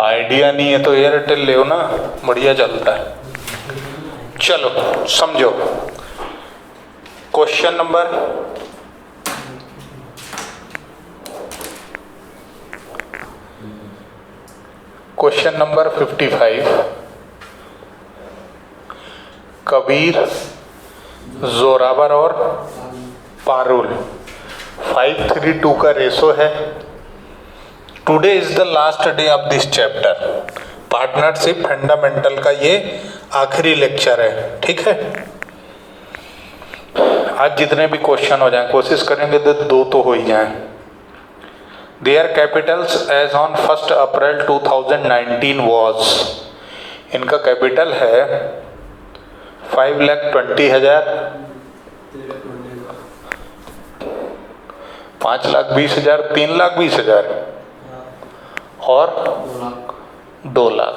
Idea नहीं है तो एयरटेल ले ना, बढ़िया चलता है। चलो समझो question number question number 55। Kabir, Zorawar और पारुल 5:3:2 का रेशो है। Today is the last day of this chapter. Partnership fundamental का ये आखिरी लेक्चर है, ठीक है। आज जितने भी क्वेश्चन हो जाएं, कोशिश करेंगे तो 2 तो हो ही जाएं। Their capitals as on 1 April 2019 was, इनका कैपिटल है 5,20,000, 5,20,000, 3,20,000 और 2 लाख,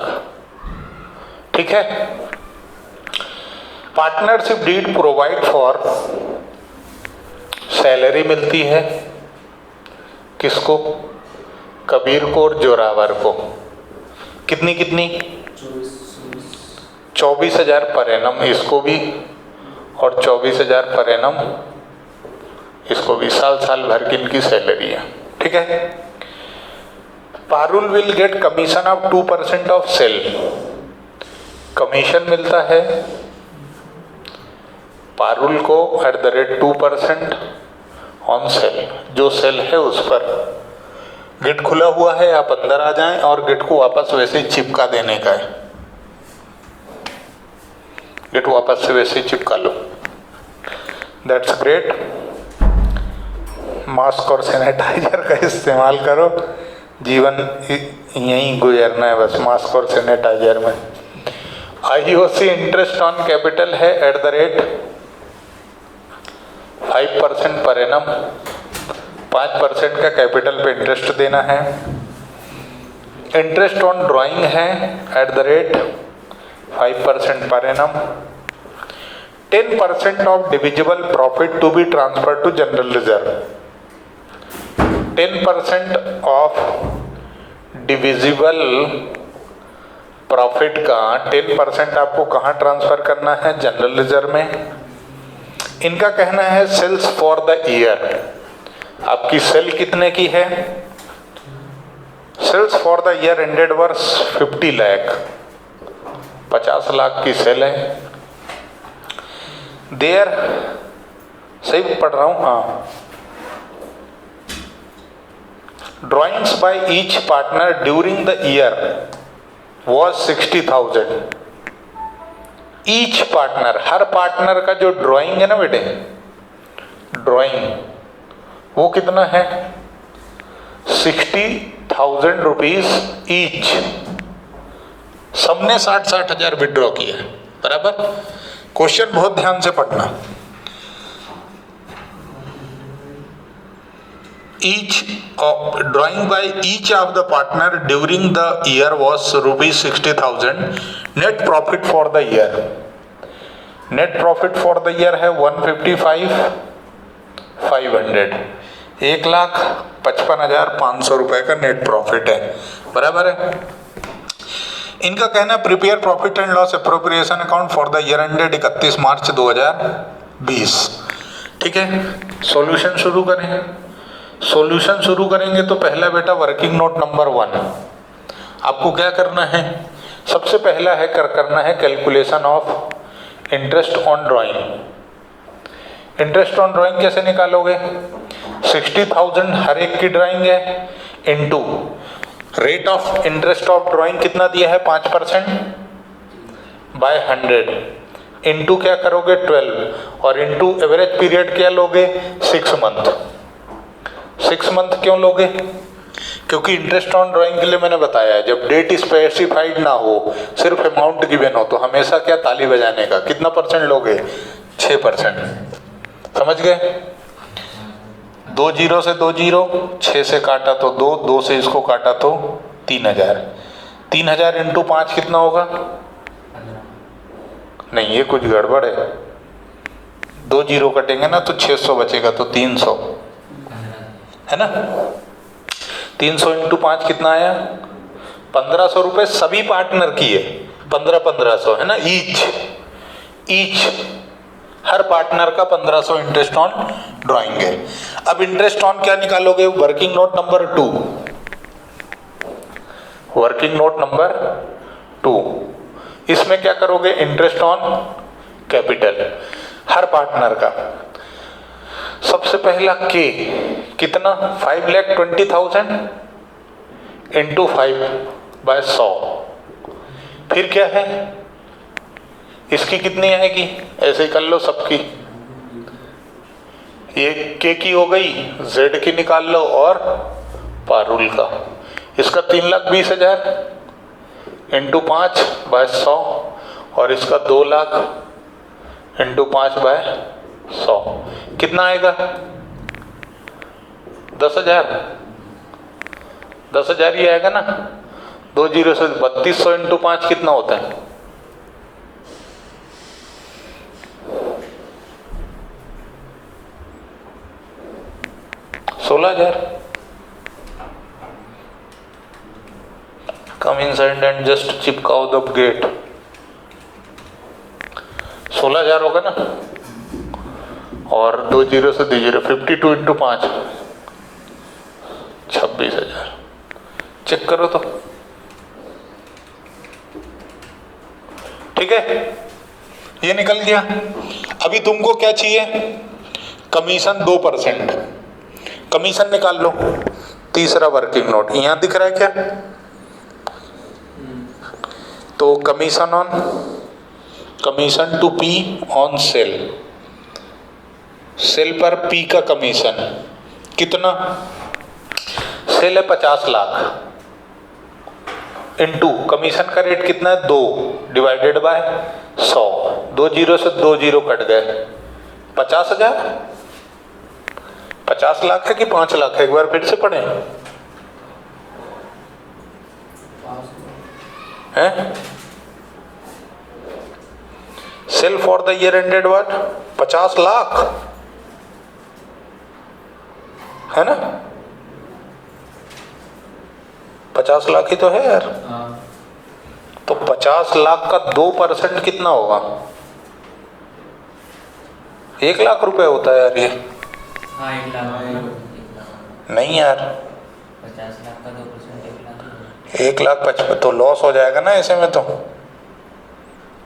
ठीक है। Partnership deed provide for, salary मिलती है किसको? कबीर को और जोरावर को। कितनी कितनी? 24,000 पर एनम इसको भी और 24,000 पर एनम इसको भी। साल भर की इनकी सैलरी है, ठीक है। Parul will get commission of 2% of sale. Commission मिलता है पारुल को @2% ऑन सेल। जो सेल है उस पर गेट खुला हुआ है, आप अंदर आ जाएं और गेट को वापस वैसे ही चिपका देने का है। गेट वापस से वैसे ही चिपका लो। That's great. मास्क और सैनिटाइजर का इस्तेमाल करो, जीवन यहीं गुजरना है बस मास्क और सैनिटाइजर में। आईओसी इंटरेस्ट ऑन कैपिटल है @5% पर एनम। 5% का कैपिटल पे इंटरेस्ट देना है। इंटरेस्ट ऑन ड्राइंग है @5% per annum. 10% of divisible profit to be transfer to general reserve. 10% of divisible profit का 10% आपको कहाँ ट्रांसफर करना है? जनरल रिजर्व में। इनका कहना है सेल्स फॉर द ईयर। आपकी सेल कितने की है? Sales for the year ended वर्ष 50 लाख, 50 लाख की सेल है। देयर, सही पढ़ रहा हूं? हाँ। Drawings by each partner during the year was 60,000। Each partner, her partner का जो ड्राइंग है ना बेटे, ड्राइंग वो कितना है? 60,000 रुपीज ईच। सबने 60,000 विड्रॉ किया है, बराबर। क्वेश्चन बहुत ध्यान से पढ़ना। Each drawing by each of the partner during the year was ₹60,000। Net profit for the year, net profit for the year है 155,500। 1,55,500 रुपए का नेट प्रॉफिट है, बराबर है। इनका कहना है prepare profit and loss appropriation account for the year ended 31 मार्च 2020, ठीक है। सॉल्यूशन शुरू करें। सॉल्यूशन शुरू करेंगे तो पहला बेटा वर्किंग नोट नंबर 1 आपको क्या करना है? सबसे पहला है करना है calculation of interest on drawing. Interest on drawing कैसे निकालोगे? 60,000 हर एक की ड्राइंग है, into rate of interest of drawing कितना दिया है? 5% बाय 100, इनटू क्या करोगे? 12, और इनटू एवरेज पीरियड क्या लोगे? 6 मंथ। 6 मंथ क्यों लोगे? क्योंकि इंटरेस्ट ऑन ड्राइंग के लिए मैंने बताया है, जब डेट स्पेसिफाइड ना हो, सिर्फ अमाउंट गिवन हो, तो हमेशा क्या ताली बजाने का। कितना % लोगे? 6%। समझ गए? 2 0 से 2 0, 6 से काटा तो 2, 2 से इसको काटा तो 3,000। 3,000 इंटू 5 कितना होगा? नहीं, ये कुछ गड़बड़ है। 2 0 कटेंगे ना तो 600 बचेगा, तो 300 है ना। 300 इंटू 5 कितना आया? 1500 रुपये सभी पार्टनर की है, 1500 है ना, ईच हर पार्टनर का 1500 इंटरेस्ट ऑन ड्राइंग है। अब इंटरेस्ट ऑन क्या निकालोगे? Working note number 2, working note number 2, इसमें क्या करोगे? Interest on capital her partner का। सबसे पहला के कितना? 5,20,000 इंटू 5/100। फिर क्या है? इसकी कितनी आएगी? ऐसे ही कर लो सबकी, ये के की हो गई, जेड की निकाल लो और पारुल का। इसका 3,20,000 इंटू 5/100 और इसका 2 लाख इंटू 5/100 कितना आएगा? 10,000। 10,000 ही आएगा ना। 2 जीरो से 3200 इंटू 5 कितना होता है? 16,000। कम इनसाइड एंड जस्ट चिपकाओ द गेट। 16,000 होगा ना। और 2 जीरो से 2 जीरो, 52 इंटू 5 26,000। चेक करो तो, ठीक है, ये निकल गया। अभी तुमको क्या चाहिए? कमीशन 2%। कमीशन निकाल लो। तीसरा वर्किंग नोट यहां दिख रहा है क्या? तो commission to P on sale, sale पर पी का कमीशन कितना? सेल है 50 लाख इंटू कमीशन का रेट कितना है? 2 डिवाइडेड बाय 100। 2 जीरो से 2 जीरो कट गए, 50,000। 50 लाख है कि 5 लाख है? एक बार फिर से पढ़े हैं। Sale for the year ended what? 50 lakh है ना। 50 लाख ही तो है यार। तो 50 लाख का 2% कितना होगा? 1 लाख रुपए होता है यार ये। 1 लाख नहीं यार, 50 लाख का 2% 1 लाख 55 तो लॉस हो जाएगा ना ऐसे में। तो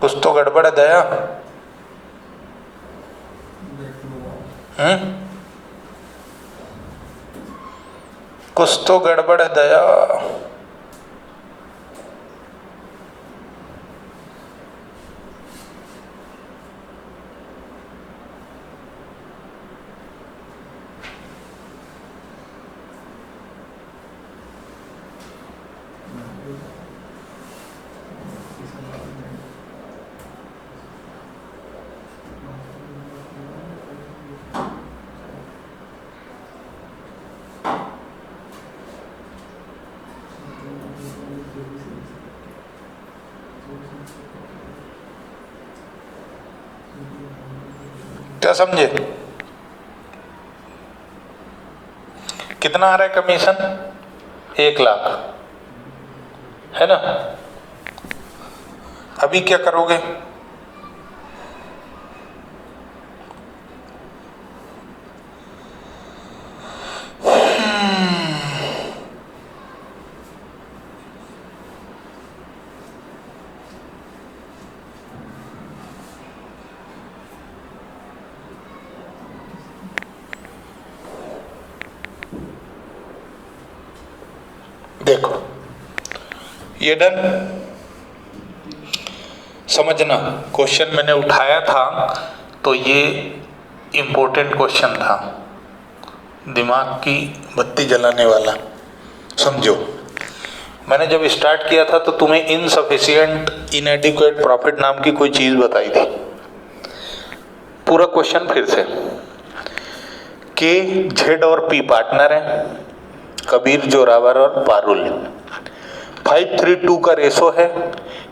कुछ तो गड़बड़ है दया। कुछ तो गड़बड़ है दया। क्या समझे? कितना आ रहा है कमीशन? 1 लाख है ना। अभी क्या करोगे? देखो ये डन। समझना, क्वेश्चन मैंने उठाया था तो ये इम्पोर्टेंट क्वेश्चन था, दिमाग की बत्ती जलाने वाला। समझो, मैंने जब स्टार्ट किया था तो तुम्हें इनसफिशिएंट इनएडिक्वेट प्रॉफिट नाम की कोई चीज़ बताई थी। पूरा क्वेश्चन फिर से, के, जेड और पी पार्टनर हैं, कबीर, जोरावर और पारुल। 5:3:2 का रेशो है।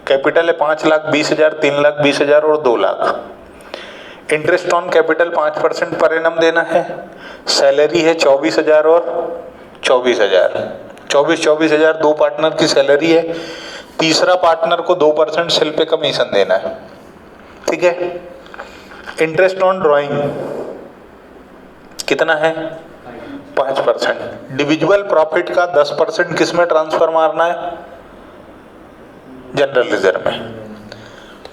कैपिटल है 5,20,000, 3,20,000 और 2 lakh. Interest on capital 5% per annum देना है। सैलरी है 24,000 और 24,000। 24,000 दो पार्टनर की सैलरी है, तीसरा पार्टनर को 2% सेल पे कमीशन देना है, ठीक है। इंटरेस्ट ऑन ड्राइंग कितना है? 5%। डिविजिबल प्रॉफिट का 10% किस में ट्रांसफर मारना है? जनरल रिजर्व में।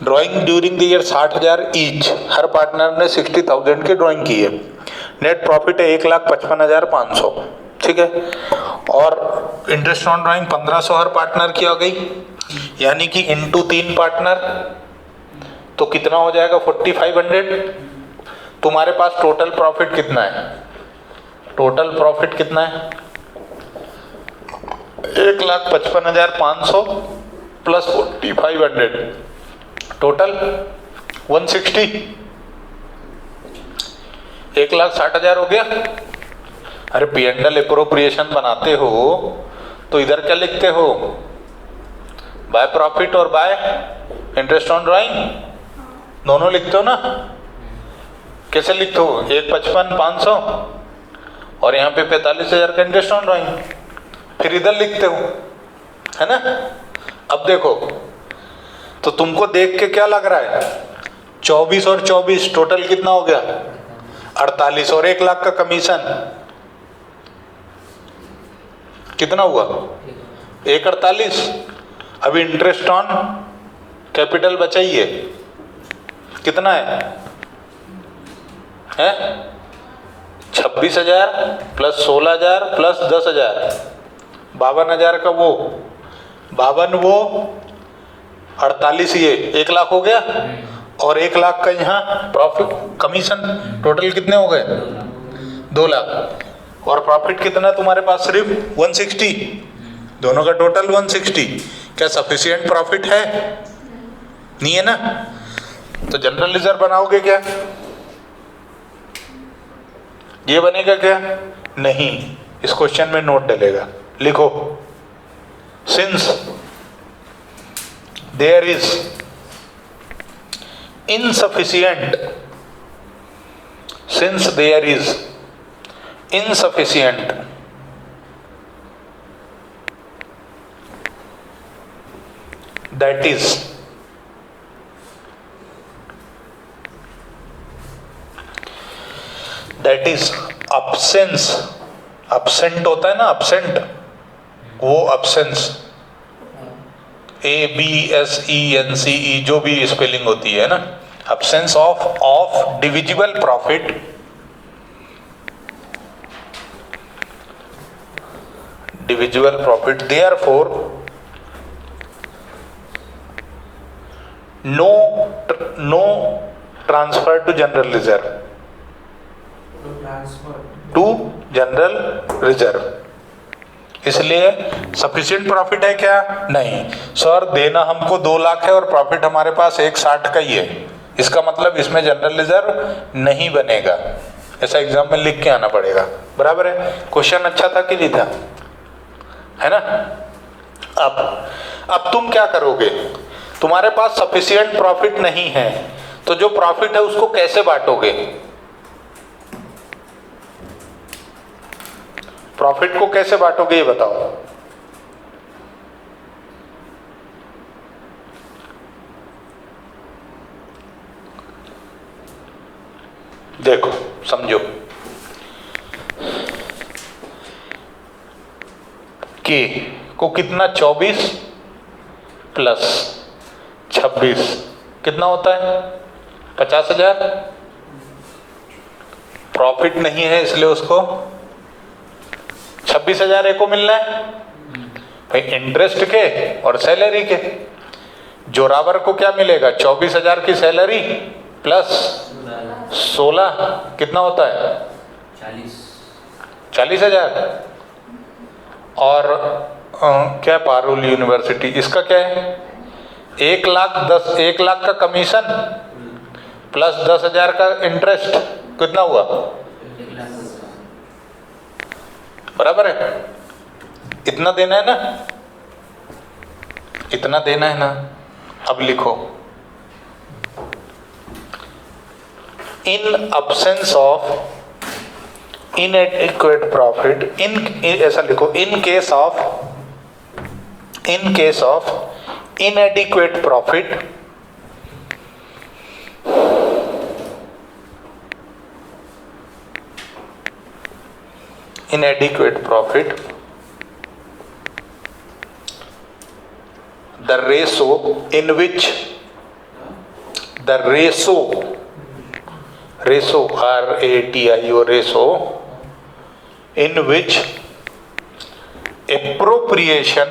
Drawing during the year 60,000 each, her partner ने 60,000 की ड्राइंग की है। नेट प्रॉफिट है 1,55,500, ठीक है। और interest on drawing 1,500 her partner की आ गई, यानी कि इनटू 3 पार्टनर, तो कितना हो जाएगा? 4,500। तुम्हारे पास टोटल प्रॉफिट कितना है? टोटल प्रॉफिट कितना है? 1,55,500 प्लस 4,500, टोटल 160, 1,60,000 हो गया। अरे P&L एप्रोप्रिएशन बनाते हो तो इधर क्या लिखते हो? बाय प्रॉफिट और बाय इंटरेस्ट ऑन ड्राइंग, दोनों लिखते हो ना। कैसे लिखते हो? 1,55,500 और यहाँ पे 45,000 का इंटरेस्ट ऑन ड्राइंग, फिर इधर लिखते हो, है ना। अब देखो, तो तुमको देख के क्या लग रहा है? 24 और 24 टोटल कितना हो गया? 48, और 1,00,000 का कमीशन कितना हुआ? 1,48। अभी इंटरेस्ट ऑन कैपिटल बचाइए, कितना है? 26,000 प्लस 16,000 प्लस 10,000, 52,000 का वो 48, ये 1,00,000 हो गया, और 1,00,000 का यहाँ प्रॉफिट कमीशन, टोटल कितने हो गए? 2,00,000। और प्रॉफिट कितना है तुम्हारे पास? सिर्फ 160, दोनों का टोटल 160। क्या सफिशिएंट प्रॉफिट है? नहीं है ना। तो जनरल रिजर्व बनाओगे क्या? ये बनेगा क्या? नहीं। इस क्वेश्चन में नोट डलेगा, लिखो, since there is insufficient, since there is insufficient that is absence, absent होता है ना, absent, वो absence, ABSENCE जो भी स्पेलिंग होती है ना, absence of divisible profit therefore no transfer to general reserve, to general reserve। इसलिए सफिशिएंट प्रॉफिट है क्या? नहीं। सर देना हमको 2,00,000 है और प्रॉफिट हमारे पास 160 का ही है, इसका मतलब इसमें जनरल रिजर्व नहीं बनेगा, ऐसा एग्जाम में लिख के आना पड़ेगा। बराबर है। क्वेश्चन अच्छा था कि नहीं था? है ना। अब तुम क्या करोगे? तुम्हारे पास सफिशिएंट प्रॉफिट नहीं है, तो जो प्रॉफिट है उसको कैसे बांटोगे? प्रॉफिट को कैसे बांटोगे ये बताओ। देखो समझो कि को कितना 24 प्लस 26 कितना होता है? 50,000। प्रॉफिट नहीं है इसलिए उसको 26,000 एको मिलना है भाई, इंटरेस्ट के और सैलरी के। जोरावर को क्या मिलेगा? 24,000 की सैलरी प्लस 16 कितना होता है? 40,000। और क्या पारुल यूनिवर्सिटी, इसका क्या है? 1,00,000 का कमीशन प्लस 10,000 का इंटरेस्ट, कितना हुआ? बराबर है। इतना देना है ना, इतना देना है ना। अब लिखो, इन अब्सेंस ऑफ इनएडिक्वेट प्रॉफिट इन ऐसा लिखो, in case of इनएडिक्वेट profit the ratio in which ratio in which appropriation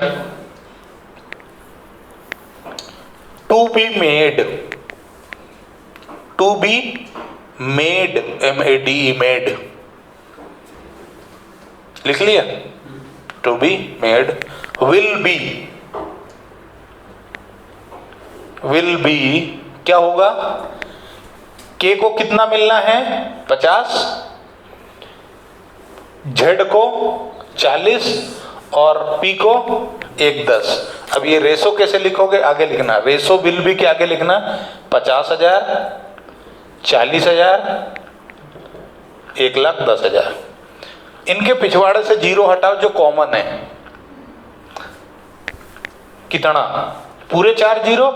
to be made made लिख लिया, to be made will be क्या होगा, के को कितना मिलना है 50, जेड को 40 और पी को 1/10। अब ये रेशो कैसे लिखोगे, आगे लिखना, रेशो विल बी के आगे लिखना 50,000, 40,000, 1,10,000। इनके पिछवाड़े से जीरो हटाओ जो कॉमन है, कितना, पूरे 4 जीरो,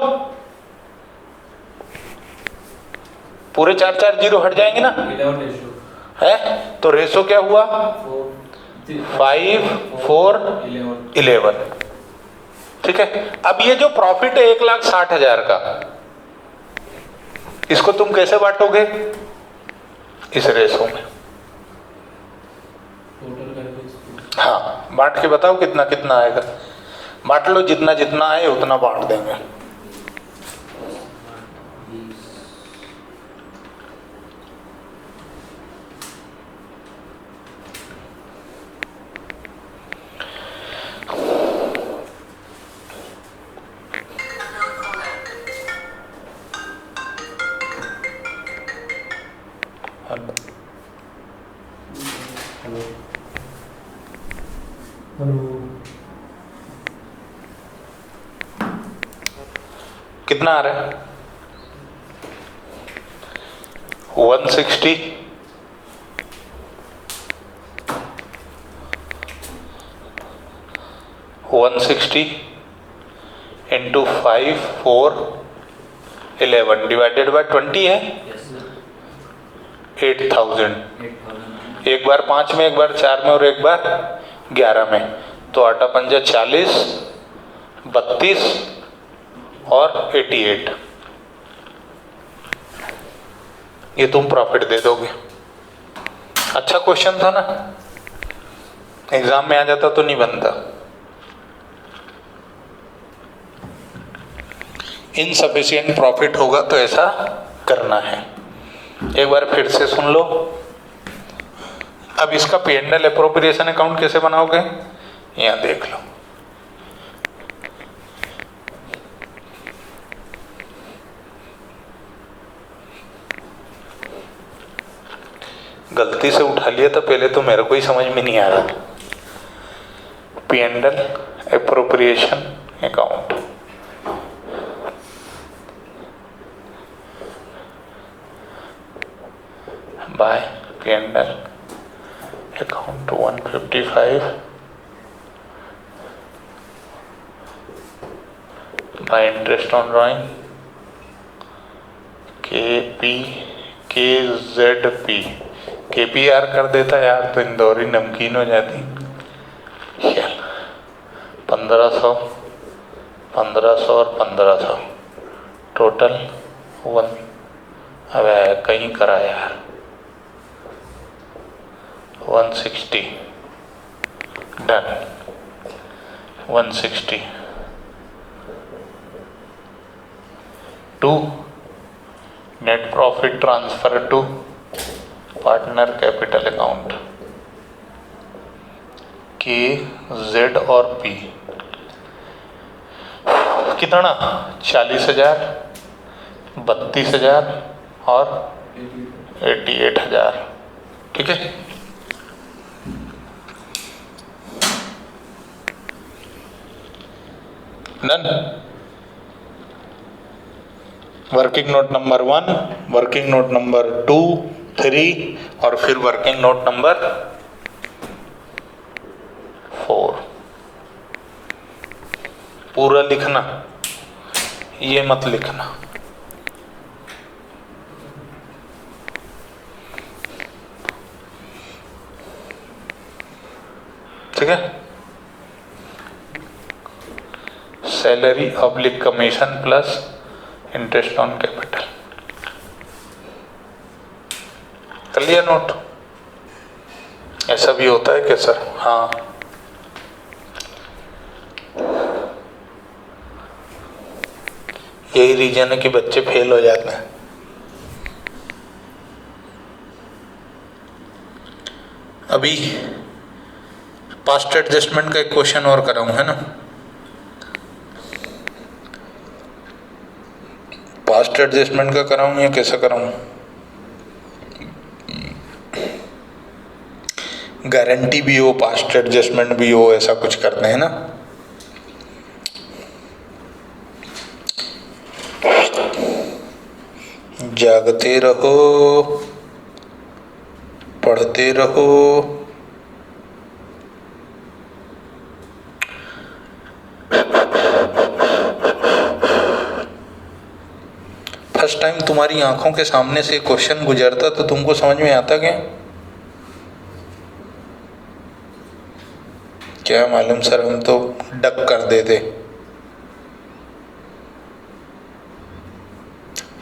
पूरे 4 जीरो हट जाएंगे ना, है तो रेशो क्या हुआ 5, 4, 11। ठीक है। अब ये जो प्रॉफिट है 1,60,000 का, इसको तुम कैसे बांटोगे, इस रेशो में। हाँ, बांट के बताओ कितना कितना आएगा, बांट लो, जितना जितना आए उतना बांट देंगे। कितना आ रहा है 160 इंटू 5, 4, 11 डिवाइडेड बाय 20 है 8,000। एक बार 5 में, एक बार 4 में और एक बार 11 में, तो 8 पंजा 40, 32 और 88। ये तुम प्रॉफिट दे दोगे। अच्छा क्वेश्चन था ना, एग्जाम में आ जाता तो नहीं बनता। इनसफिशिएंट प्रॉफिट होगा तो ऐसा करना है। एक बार फिर से सुन लो। अब इसका P&L एप्रोप्रिएशन अकाउंट कैसे बनाओगे, यहां देख लो। गलती से उठा लिया था पहले, तो मेरे को ही समझ में नहीं आ रहा। P&L appropriation account, by P&L account 155 by interest on drawing KZP, KPR कर देता यार तो इंदौरी नमकीन हो जाती। 1500 और 1500 टोटल 1, अब कहीं करा यार 160 done. 160 to net profit transfer to partner capital account KZ और P, कितना 40,000, 32,000 और 88,000। ठीक है। Done. Working note number 1, working note number 2, 3 और फिर वर्किंग नोट नंबर 4। पूरा लिखना, ये मत लिखना। ठीक है। Salary oblique commission plus interest on capital, कर लिया नोट? ऐसा भी होता है क्या सर? हाँ, यही रीजन है कि बच्चे फेल हो जाते हैं। अभी पास्ट एडजस्टमेंट का एक क्वेश्चन और कराऊं, है ना? पास्ट एडजस्टमेंट का कराऊं या कैसा कराऊं? गारंटी भी हो, पास्ट एडजस्टमेंट भी हो, ऐसा कुछ करते हैं ना। जागते रहो, पढ़ते रहो। फर्स्ट टाइम तुम्हारी आंखों के सामने से क्वेश्चन गुजरता तो तुमको समझ में आता क्या? क्या मालूम सर, हम तो डक कर देते।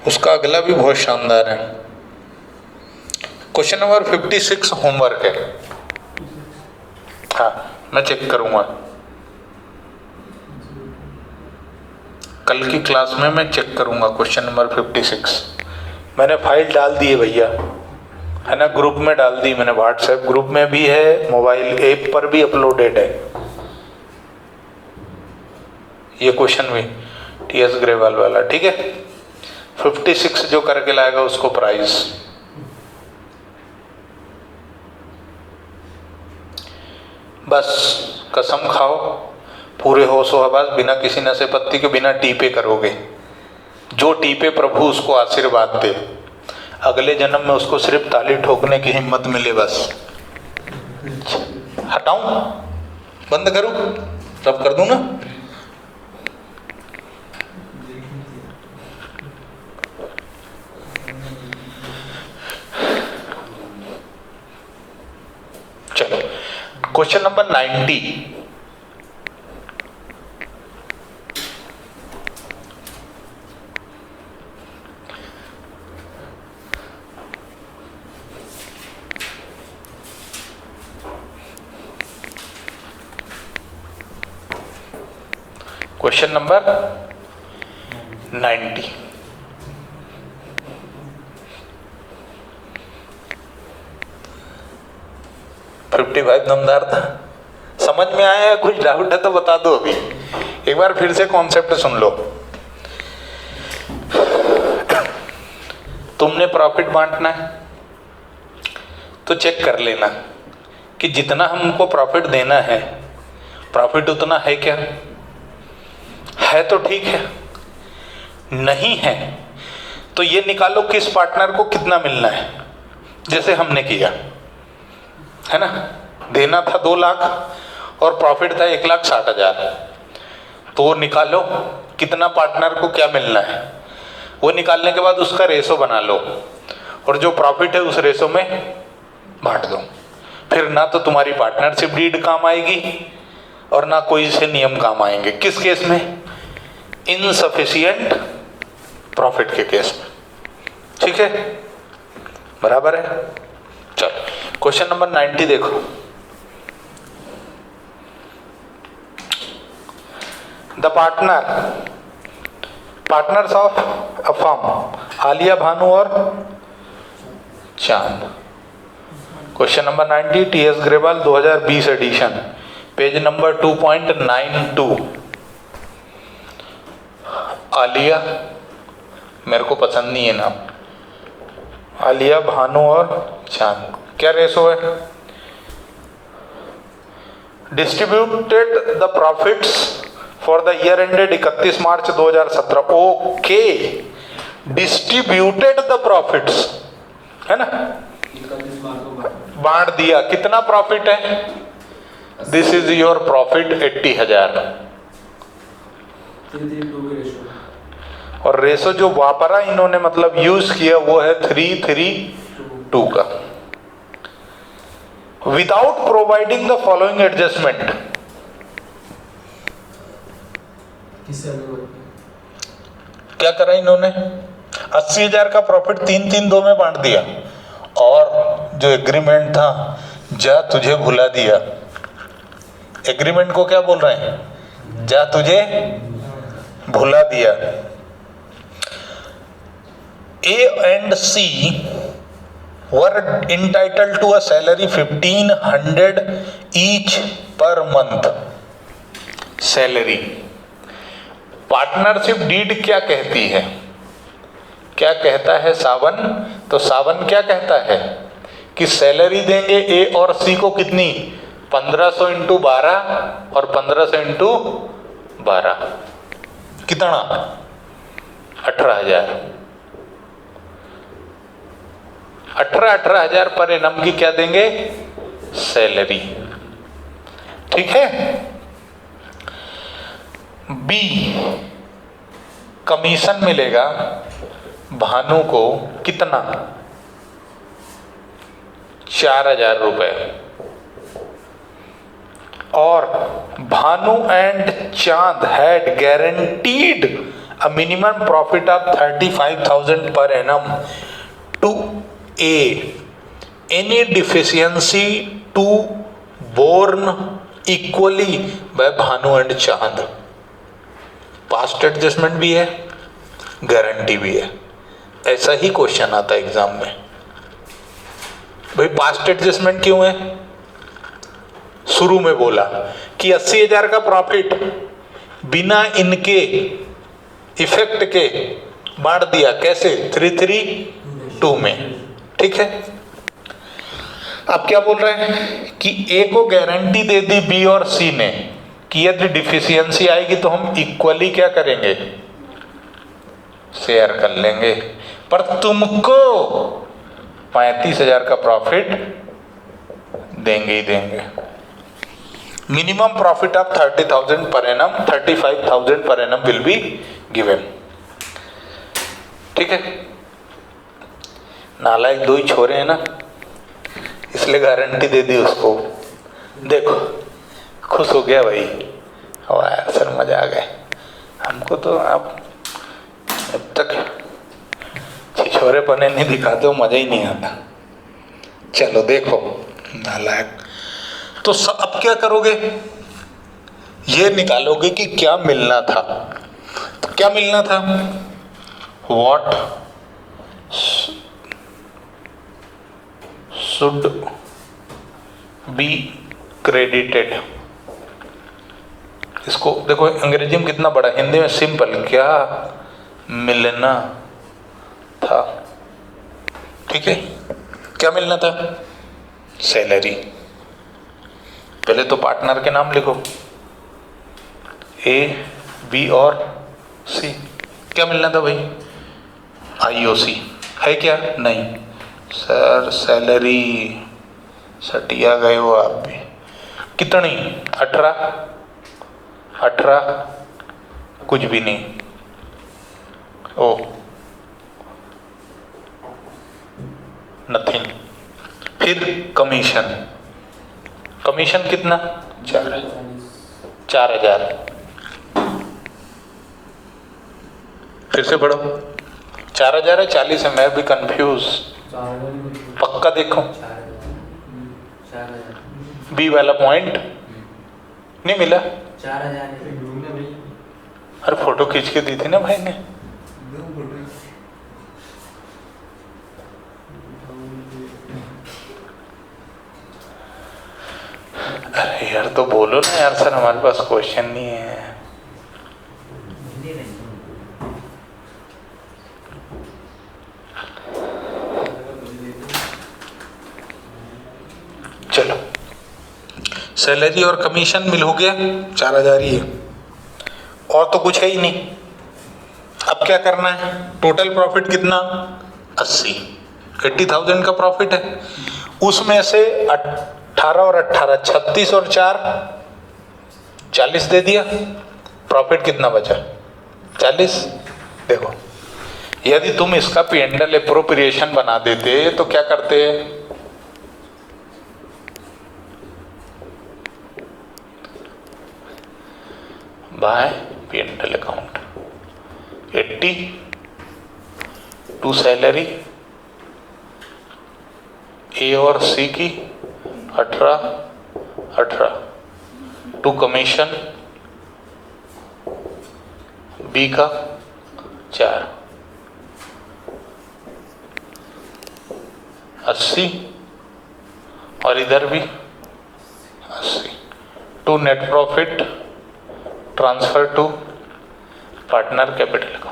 उसका अगला भी बहुत शानदार है। क्वेश्चन नंबर 56 होमवर्क है। हाँ, मैं चेक करूंगा कल की क्लास में, मैं चेक करूंगा क्वेश्चन नंबर 56। मैंने फाइल डाल दी है भैया, है ना, ग्रुप में डाल दी मैंने, व्हाट्सएप ग्रुप में भी है, मोबाइल ऐप पर भी अपलोडेड है ये क्वेश्चन भी, टीएस ग्रेवाल वाला। ठीक है, 56 जो करके लाएगा उसको प्राइज। बस कसम खाओ, पूरे होश हवास, बिना किसी नशे पत्ती के, बिना टीपे करोगे। जो टीपे प्रभु उसको आशीर्वाद दे, अगले जन्म में उसको सिर्फ ताली ठोकने की हिम्मत मिले। बस हटाऊं, बंद करूं, सब कर दूं ना? चलो, question number 90। Question number 90। Fifty 55 दमदार था। समझ में आया? कुछ डाउट है तो बता दो। अभी एक बार फिर से कॉन्सेप्ट सुन लो। तुमने प्रॉफिट बांटना है तो चेक कर लेना कि जितना हमको प्रॉफिट देना है, प्रॉफिट उतना है क्या? है तो ठीक है, नहीं है तो ये निकालो किस पार्टनर को कितना मिलना है, जैसे हमने किया है ना। देना था 2 लाख और प्रॉफिट था 1,60,000, तो वो निकालो कितना पार्टनर को क्या मिलना है। वो निकालने के बाद उसका रेशो बना लो और जो प्रॉफिट है उस रेशो में बांट दो। फिर ना तो तुम्हारी पार्टनरशिप डीड काम आएगी और ना कोई से नियम काम आएंगे। किस केस में? इनसफिशिएंट प्रॉफिट के केस में। ठीक है, बराबर है। चलो, क्वेश्चन नंबर 90 देखो। The partners of a firm, Alia, Bhanu और Chand. Question number 90, TS Grewal 2020 edition, page number 2.92। Alia, मेरे को पसंद नहीं है नाम, आलिया, भानु और चांद। क्या रेशो है? Distributed the profits for the year ended 31 March 2017। Okay, distributed the profits, है ना, बांट दिया, कितना प्रॉफिट है, दिस इज योर प्रॉफिट 80,000। और रेशो जो वापरा इन्होंने मतलब यूज किया वो है 3:3:2 का। Without providing the following adjustment, क्या करा इन्होंने, 80,000 का प्रॉफिट 3:3:2 में बांट दिया, और जो एग्रीमेंट था जा तुझे भुला दिया, एग्रीमेंट को क्या बोल रहे हैं, जा तुझे भुला दिया। A and C were entitled to a salary 1,500 each per month salary. Partnership deed क्या कहती है, क्या कहता है सावन, तो सावन क्या कहता है कि सैलरी देंगे ए और सी को कितनी, 1500 इंटू 12 और 1500 इंटू 12 कितना, 18,000। 18,000 पर एनम की क्या देंगे, सैलरी। ठीक है। बी, कमीशन मिलेगा भानु को कितना, 4,000 रुपए, और Bhanu and Chand had guaranteed a minimum profit of 35,000 per annum to a any deficiency to borne equally by Bhanu and Chand. Past adjustment भी है, गारंटी भी है, ऐसा ही क्वेश्चन आता है एग्जाम में। भाई पास्ट एडजस्टमेंट क्यों है, शुरू में बोला कि 80,000 का प्रॉफिट बिना इनके इफेक्ट के बांट दिया, कैसे, 3:3:2 में। ठीक है। अब क्या बोल रहे हैं कि ए को गारंटी दे दी बी और सी ने कि यदि डिफिशियंसी आएगी तो हम इक्वली क्या करेंगे, शेयर कर लेंगे, पर तुमको 35,000 का प्रॉफिट देंगे ही देंगे। Minimum profit of 30,000 per annum, 35,000 per annum will be given. ठीक है। नालायक दो ही छोरे हैं ना, इसलिए गारंटी दे दी उसको। देखो खुश हो गया भाई, वाह यार सर मजा आ गया, हमको तो आप जब तक छिछोरे पने नहीं दिखाते हो मजा ही नहीं आता। चलो देखो नालायक, तो अब क्या करोगे, ये निकालोगे कि क्या मिलना था। तो क्या मिलना था, व्हाट शुड बी क्रेडिटेड। इसको देखो अंग्रेजी में कितना बड़ा, हिंदी में सिंपल, क्या मिलना था। ठीक है। क्या मिलना था, सैलरी। पहले तो पार्टनर के नाम लिखो, ए बी और सी। क्या मिलना था भाई, आईओसी है क्या, नहीं सर, सैलरी सटिया गए हो आप भी। कितनी, 18 कुछ भी नहीं, ओ नथिंग। फिर कमीशन, कमीशन कितना, 4,000। फिर से पढ़ो, 4,000 है 40 है, मैं भी कंफ्यूज, पक्का देखो। बी वाला पॉइंट नहीं मिला, 4,000। अरे फोटो खींच के दी थी ना भाई ने। अरे यार तो बोलो ना यार, सर हमारे पास क्वेश्चन नहीं है। चलो सैलरी और कमीशन मिल हो गया, 4,000 ही है, और तो कुछ है ही नहीं। अब क्या करना है, टोटल प्रॉफिट कितना, 80। 80,000 का प्रॉफिट है। उसमें से 18 और 18 36 और 4 40 दे दिया, प्रॉफिट कितना बचा? 40। देखो, यदि तुम इसका P&L एप्रोप्रिएशन बना देते तो क्या करते? By P&L account 80 to salary A और सी की 18 टू कमीशन बी का 4 80 और इधर भी 80 to net profit transfer to partner capital का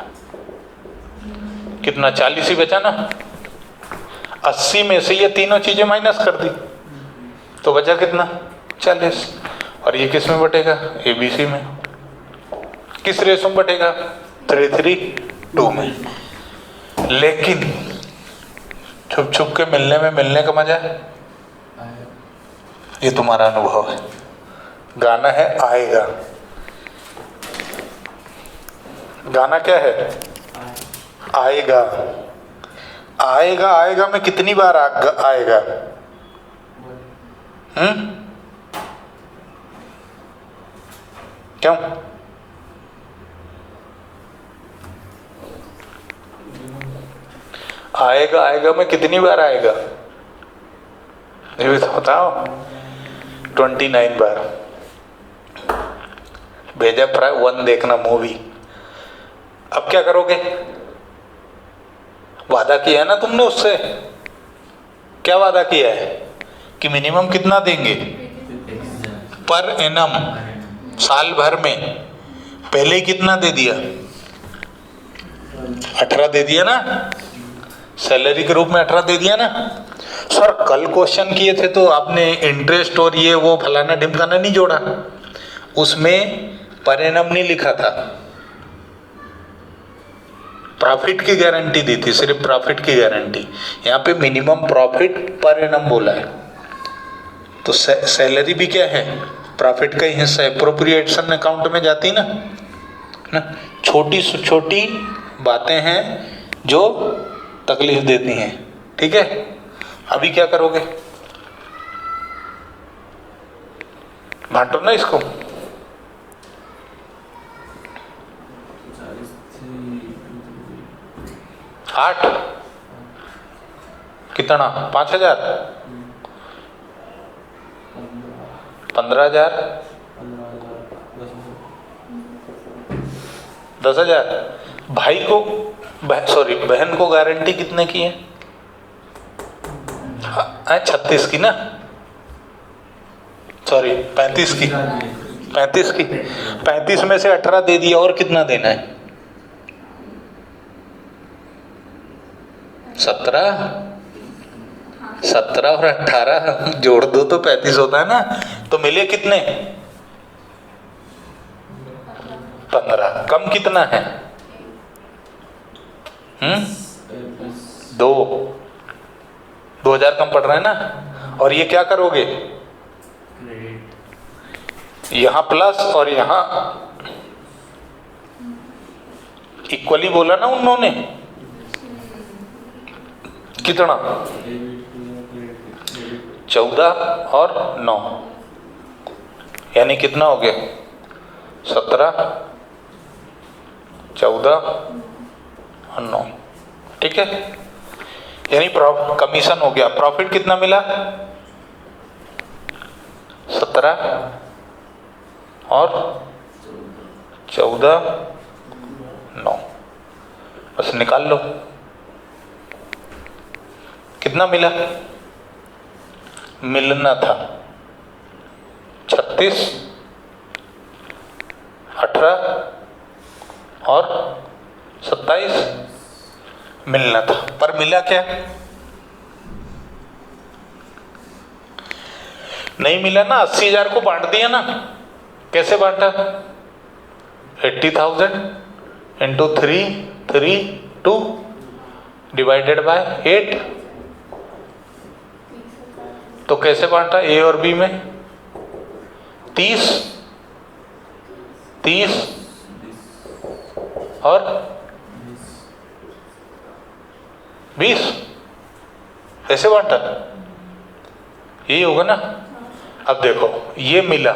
कितना? 40 ही बचा ना। 80 में से ये तीनों चीजें माइनस कर दी तो बचा कितना? 40। और ये किस में बटेगा? ABC में। किस रेशो में बटेगा? 3:2 में। लेकिन छुप छुप के मिलने का मजा है, ये तुम्हारा अनुभव है। गाना है आएगा। गाना क्या है? आएगा। आएगा आएगा में कितनी बार आएगा? क्यों? आएगा आएगा में कितनी बार आएगा? ये भी तो बताओ। 29 बार। भेजा प्राय 1 देखना मूवी। अब क्या करोगे? वादा किया है ना तुमने उससे। क्या वादा किया है? कि मिनिमम कितना देंगे पर एनम साल भर में। पहले ही कितना दे दिया? 18 दे दिया ना, सैलरी के रूप में 18 दे दिया ना। सर कल क्वेश्चन किए थे तो आपने इंटरेस्ट और ये वो फलाना ढिमकाना नहीं जोड़ा, उसमें पर एनम नहीं लिखा था, प्रॉफिट की गारंटी दी थी, सिर्फ प्रॉफिट की गारंटी। यहाँ पे मिनिमम प्रॉफिट पर एनम बोला है। तो सैलरी भी क्या है? प्रॉफिट का ही हिस्सा है, एप्रोप्रिएशन अकाउंट में जाती ना। छोटी से छोटी बातें हैं जो तकलीफ देती हैं। ठीक है, अभी क्या करोगे? बांटो ना इसको। 8 कितना? 5,000 15,000 10,000। भाई को सॉरी बहन को गारंटी कितने की है? 36 की ना, सॉरी 35 की। 35 की। 35 में से 18 दे दिया, और कितना देना है? 17 और 18 जोड़ दो तो 35 होता है ना। तो मिले कितने? 15। कम कितना है? 2,000 कम पड़ रहा है ना। और ये क्या करोगे? यहां प्लस और यहां इक्वली बोला ना उन्होंने। कितना? 14 और 9 यानी कितना हो गया? 17 14 और 9। ठीक है, यानी कमीशन हो गया। प्रॉफिट कितना मिला? 17 और 14 9। बस निकाल लो कितना मिला। मिलना था 36 18 और 27 मिलना था, पर मिला क्या? नहीं मिला ना। 80,000 को बांट दिया ना। कैसे बांटा? 80,000 इंटू 3 3 2 डिवाइडेड बाय 8 तो कैसे बांटा ए और बी में? 30 30 और 20 ऐसे बांटा, यही होगा ना। अब देखो ये मिलना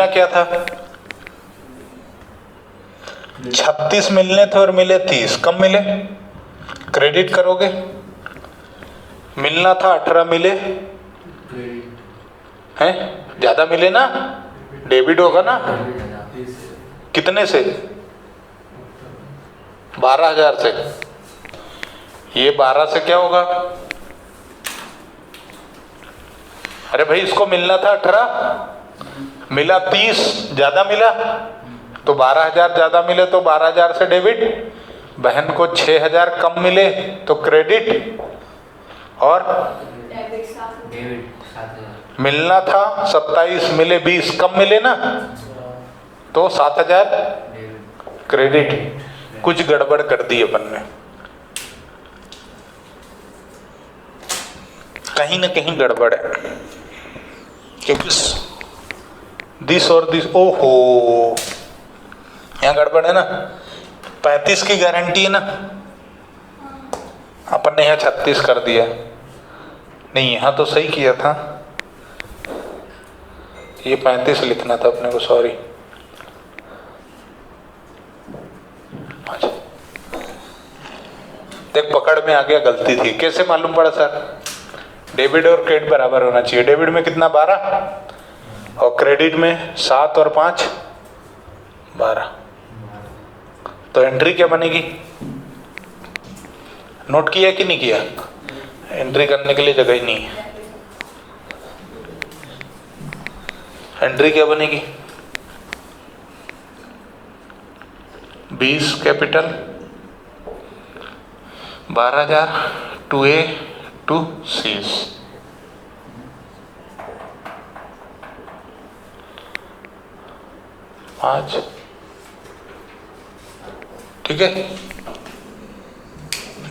क्या था? 36 मिलने थे और मिले 30, कम मिले, क्रेडिट करोगे। मिलना था 18, मिले हैं, ज्यादा मिले ना, डेबिट होगा ना। कितने से? 12,000 से। ये 12 से क्या होगा? अरे भाई इसको मिलना था 18, मिला 30, ज्यादा मिला तो 12,000 ज्यादा मिले तो 12,000 से डेबिट। बहन को 6,000 कम मिले तो क्रेडिट। और डेबिट 7,000। मिलना था 27, मिले 20, कम मिले ना, तो 7,000 क्रेडिट। कुछ गड़बड़ कर दी अपन ने, कहीं ना कहीं गड़बड़ है, क्योंकि दिस और दिस, ओहो यहाँ गड़बड़ है ना। 35 की गारंटी है ना, अपन ने यहाँ 36 कर दिया। नहीं यहाँ तो सही किया था, ये 35 लिखना था अपने को, सॉरी। अच्छा देख पकड़ में आ गया, गलती थी। कैसे मालूम पड़ा सर? डेबिट और क्रेडिट बराबर होना चाहिए। डेबिट में कितना? 12 और क्रेडिट में 7 और 5 12। तो एंट्री क्या बनेगी? नोट किया कि नहीं किया? एंट्री करने के लिए जगह ही नहीं है। एंट्री क्या बनेगी? 20 capital, 12,000 to A to C's. पाँच, ठीक है।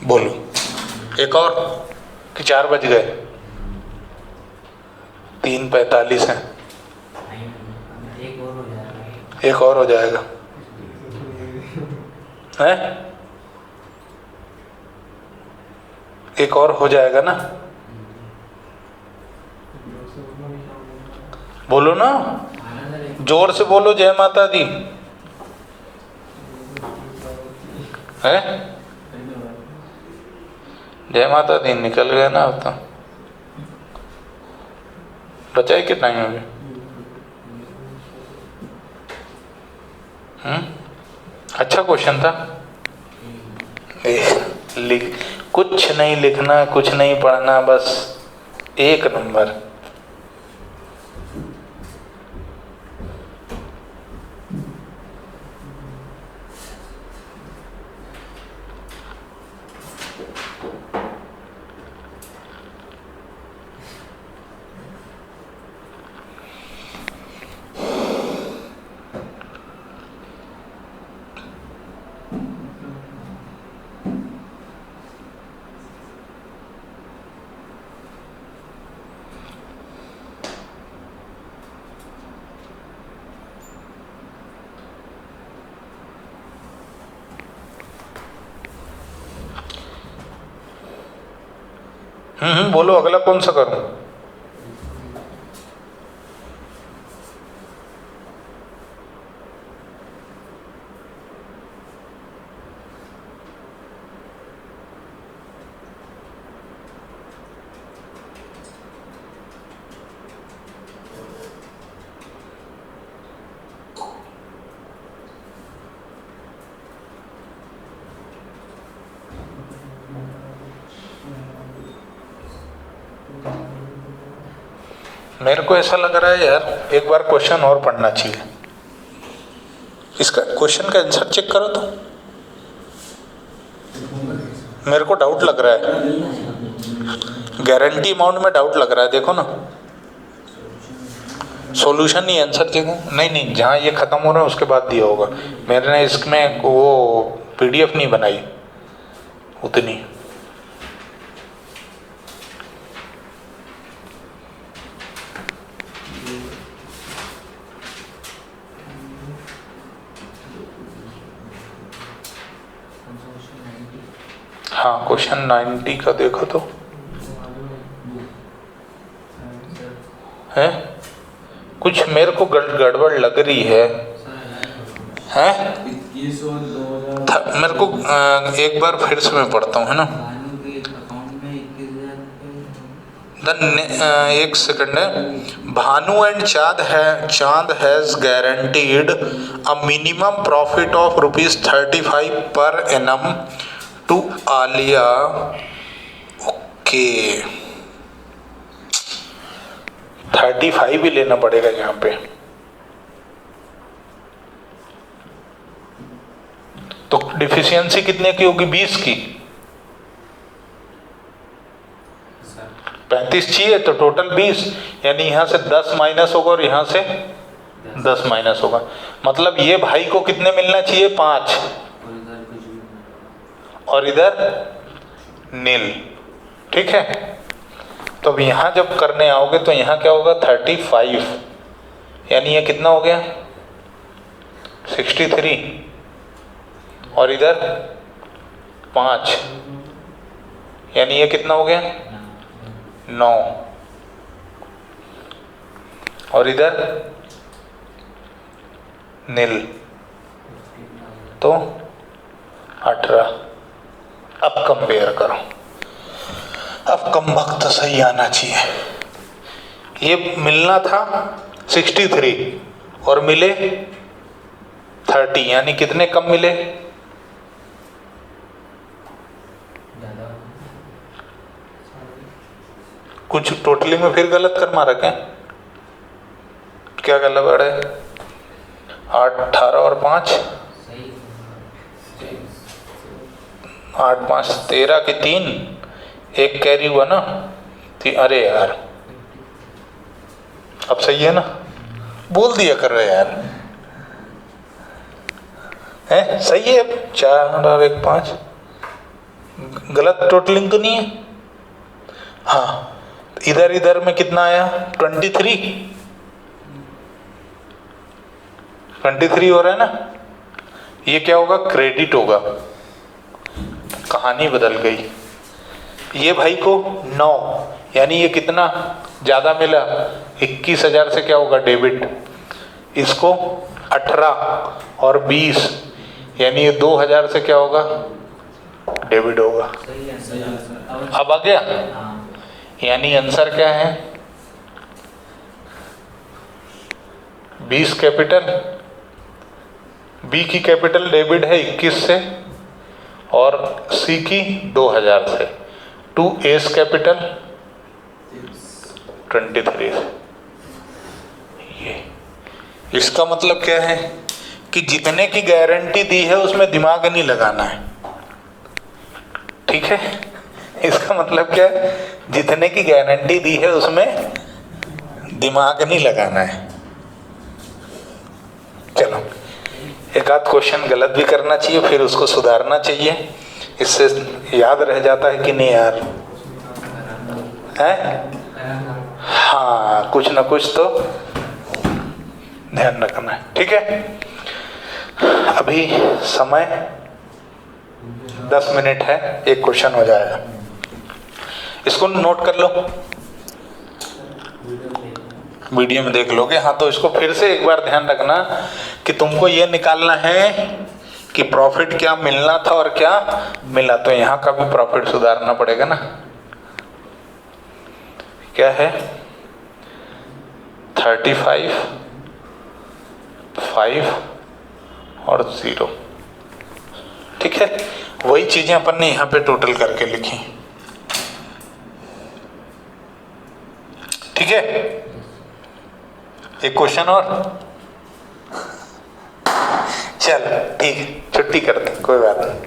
बोलो एक और कि 4 बज गए? 3:45 है। एक और हो जाएगा है, एक और हो जाएगा ना। बोलो ना, जोर से बोलो, जय माता दी है। जय माता दी निकल गया ना। अब तो बचा ही कितना ही होगी? अच्छा क्वेश्चन था। लिख, कुछ नहीं लिखना, कुछ नहीं पढ़ना, बस 1 नंबर। बोलो अगला कौन सा करूं? मेरे को ऐसा लग रहा है यार, एक बार क्वेश्चन और पढ़ना चाहिए। इसका क्वेश्चन का आंसर चेक करो तो, मेरे को डाउट लग रहा है। गारंटी अमाउंट में डाउट लग रहा है, देखो ना। सॉल्यूशन नहीं, आंसर देखो। नहीं, जहाँ ये खत्म हो रहा है उसके बाद दिया होगा। मैंने इसमें वो PDF नहीं बनाई उतनी। हाँ क्वेश्चन 90 का देखो तो है, कुछ मेरे को गड़बड़ लग रही है मेरे को एक बार फिर से मैं पढ़ता हूँ, है ना। एक सेकंड है। Bhanu and Chand has guaranteed a minimum profit of ₹35 per annum to Alia. Okay 35 ही लेना पड़ेगा यहाँ पे। तो डिफिशियंसी कितने की होगी? 20 की। 35 चाहिए तो टोटल 20, यानी यहाँ से 10 माइनस होगा और यहाँ से 10 माइनस होगा। मतलब ये भाई को कितने मिलना चाहिए? 5, और इधर नील। ठीक है, तो अब यहाँ जब करने आओगे तो यहाँ क्या होगा? 35, यानी ये कितना हो गया? 63, और इधर 5, यानी ये कितना हो गया? 9, और इधर नील तो 18। अब कंपेयर करो, अब कम वक्त सही आना चाहिए। ये मिलना था 63 और मिले 30, यानी कितने कम मिले? कुछ टोटली में फिर गलत कर मारा क्या गलत है? 8, 18 और 5, 8, 5, 13 की 3, एक कैरी हुआ ना। अरे यार अब सही है ना? बोल दिया कर रहे यार, है सही है। 4 और 1, 5, गलत टोटलिंग तो नहीं है? हाँ, इधर में कितना आया? 23 हो रहा है ना। ये क्या होगा? क्रेडिट होगा। कहानी बदल गई। ये भाई को 9, यानी ये कितना ज्यादा मिला? 21,000 से क्या होगा? डेबिट। इसको 18 और 20, यानी ये 2,000 से क्या होगा? डेबिट होगा। अब आ गया, यानी आंसर क्या है? 20 कैपिटल, बी की कैपिटल डेबिट है 21 से, और सी की 2,000 से। 2 एस कैपिटल 23 से। ये इसका मतलब क्या है कि जितने की गारंटी दी है उसमें दिमाग नहीं लगाना है। ठीक है, इसका मतलब क्या है? जितने की गारंटी दी है उसमें दिमाग नहीं लगाना है। चलो, एक आध क्वेश्चन गलत भी करना चाहिए, फिर उसको सुधारना चाहिए। इससे याद रह जाता है कि नहीं यार, है? हाँ, कुछ ना कुछ तो ध्यान रखना है। ठीक है, अभी समय 10 मिनट है, एक क्वेश्चन हो जाएगा। इसको नोट कर लो, वीडियो में देख लोगे। हाँ, तो इसको फिर से एक बार ध्यान रखना कि तुमको ये निकालना है कि प्रॉफिट क्या मिलना था और क्या मिला। तो यहाँ का भी प्रॉफिट सुधारना पड़ेगा ना। क्या है? 35, 5 और 0। ठीक है, वही चीजें अपन ने यहाँ पे टोटल करके लिखी। ठीक है, एक क्वेश्चन और। चल ठीक है, छुट्टी कर दे, कोई बात नहीं।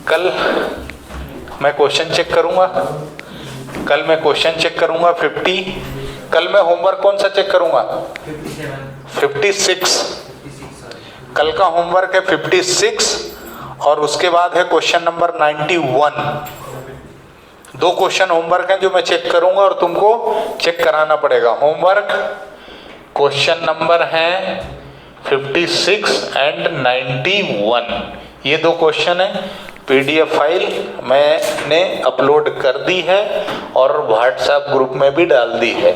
कल मैं क्वेश्चन चेक करूंगा, 50। कल मैं होमवर्क कौन सा चेक करूंगा? 56। कल का होमवर्क है 56, और उसके बाद है क्वेश्चन नंबर 91। 2 क्वेश्चन होमवर्क हैं जो मैं चेक करूंगा और तुमको चेक कराना पड़ेगा। होमवर्क क्वेश्चन नंबर है 56 एंड 91, ये 2 क्वेश्चन है। PDF फाइल मैंने अपलोड कर दी है और व्हाट्सएप ग्रुप में भी डाल दी है,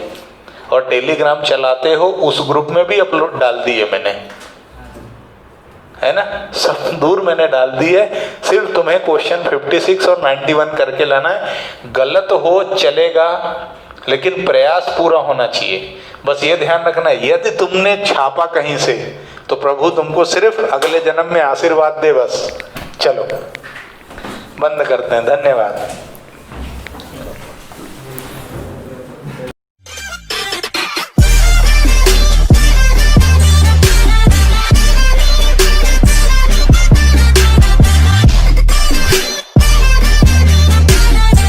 और टेलीग्राम चलाते हो उस ग्रुप में भी अपलोड डाल दी है मैंने, है ना, सब दूर मैंने डाल दी है। सिर्फ तुम्हें क्वेश्चन 56 और 91 करके लाना है। गलत हो चलेगा, लेकिन प्रयास पूरा होना चाहिए। बस ये ध्यान रखना, यदि तुमने छापा कहीं से तो प्रभु तुमको सिर्फ अगले जन्म में आशीर्वाद दे बस। चलो बंद करते हैं, धन्यवाद।